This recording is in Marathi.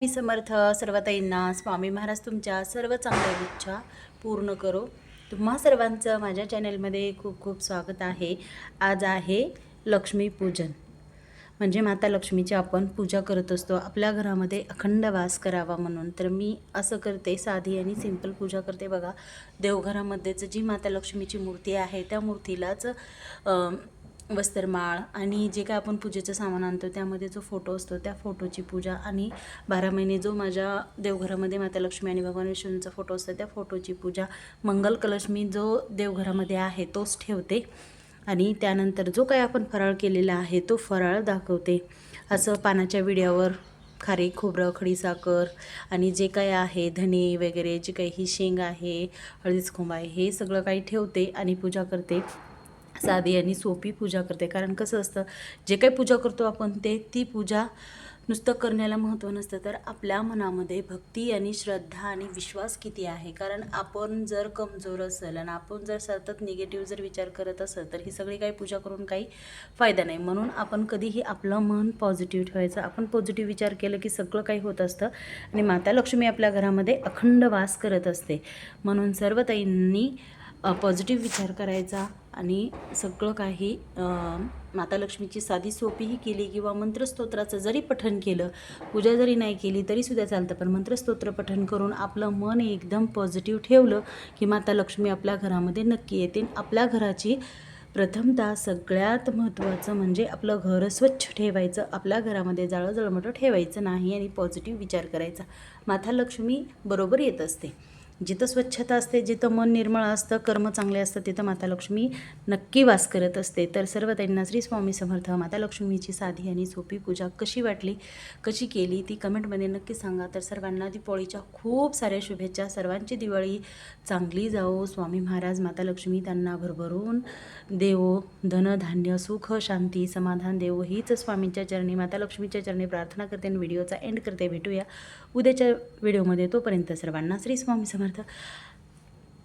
मी समर्थ सर्व ताईंना स्वामी महाराज तुमच्या सर्व चांगल्या इच्छा पूर्ण करो। तुम्हा सर्वांचं माझ्या चॅनलमध्ये खूप खूप स्वागत आहे। आज आहे लक्ष्मीपूजन, म्हणजे माता लक्ष्मीची आपण पूजा करत असतो आपल्या घरामध्ये अखंड वास करावा म्हणून। तर मी असं करते, साधी आणि सिंपल पूजा करते बघा। देवघरामध्येच जी माता लक्ष्मीची मूर्ती आहे त्या मूर्तीलाच वस्त्रमाळ आणि जे काय आपण पूजेचं सामान आणतो त्यामध्ये जो फोटो असतो त्या फोटोची पूजा, आणि 12 महिने जो माझ्या देवघरामध्ये माता लक्ष्मी आणि भगवान विष्णूंचा फोटो असतो त्या फोटोची पूजा, मंगल कलश मी जो देवघरामध्ये आहे तोच ठेवते, आणि त्यानंतर जो काही आपण फराळ केलेला आहे तो फराळ दाखवते। असं पानाच्या विड्यावर खारीक, खोबरं, खडीसाखर आणि जे काही आहे धने वगैरे, जे काही ही शेंग आहे, हळदीच खोंब आहे, हे सगळं काही ठेवते आणि पूजा करते। साधी आणि सोपी पूजा करते, कारण कसं असतं, जे काही पूजा करतो आपण ती पूजा नुसतं करण्याला महत्त्व नसतं, तर आपल्या मनामध्ये भक्ती आणि श्रद्धा आणि विश्वास किती आहे। कारण आपण जर कमजोर असेल आणि आपण जर सतत निगेटिव्ह जर विचार करत असेल तर ही सगळी काही पूजा करून काही फायदा नाही। म्हणून आपण कधीही आपलं मन पॉझिटिव्ह ठेवायचं। आपण पॉझिटिव्ह विचार केलं की सगळं काही होत असतं, आणि माता लक्ष्मी आपल्या घरामध्ये अखंड वास करत असते। म्हणून सर्व ताईंनी पॉझिटिव्ह विचार करायचा, आणि सगळं काही माता लक्ष्मीची साधी सोपीही केली किंवा मंत्रस्तोत्राचं जरी पठण केलं, पूजा जरी नाही केली तरीसुद्धा चालतं, पण मंत्रस्तोत्र पठण करून आपलं मन एकदम पॉझिटिव्ह ठेवलं की माता लक्ष्मी आपल्या घरामध्ये नक्की येते। आपल्या घराची प्रथमतः सगळ्यात महत्त्वाचं म्हणजे आपलं घर स्वच्छ ठेवायचं, आपल्या घरामध्ये जाळं जळमटं ठेवायचं नाही, आणि पॉझिटिव्ह विचार करायचा। माता लक्ष्मी बरोबर येत असते जिथं स्वच्छता असते, जिथं मन निर्मळ असतं, कर्म चांगले असतं, तिथं माता लक्ष्मी नक्की वास करत असते। तर सर्व त्यांना श्री स्वामी समर्थ। माता लक्ष्मीची साधी आणि सोपी पूजा कशी वाटली, कशी केली ती कमेंटमध्ये नक्की सांगा। तर सर्वांना दीपावलीच्या खूप साऱ्या शुभेच्छा। सर्वांची दिवाळी चांगली जाओ। स्वामी महाराज माता लक्ष्मी त्यांना भरभरून देवो, धनधान्य सुख शांती समाधान देवो, हीच स्वामींच्या चरणी माता लक्ष्मीच्या चरणी प्रार्थना करते आणि व्हिडिओचा एंड करते। भेटूया उद्याच्या व्हिडिओमध्ये, तोपर्यंत सर्वांना श्री स्वामी समर्थ।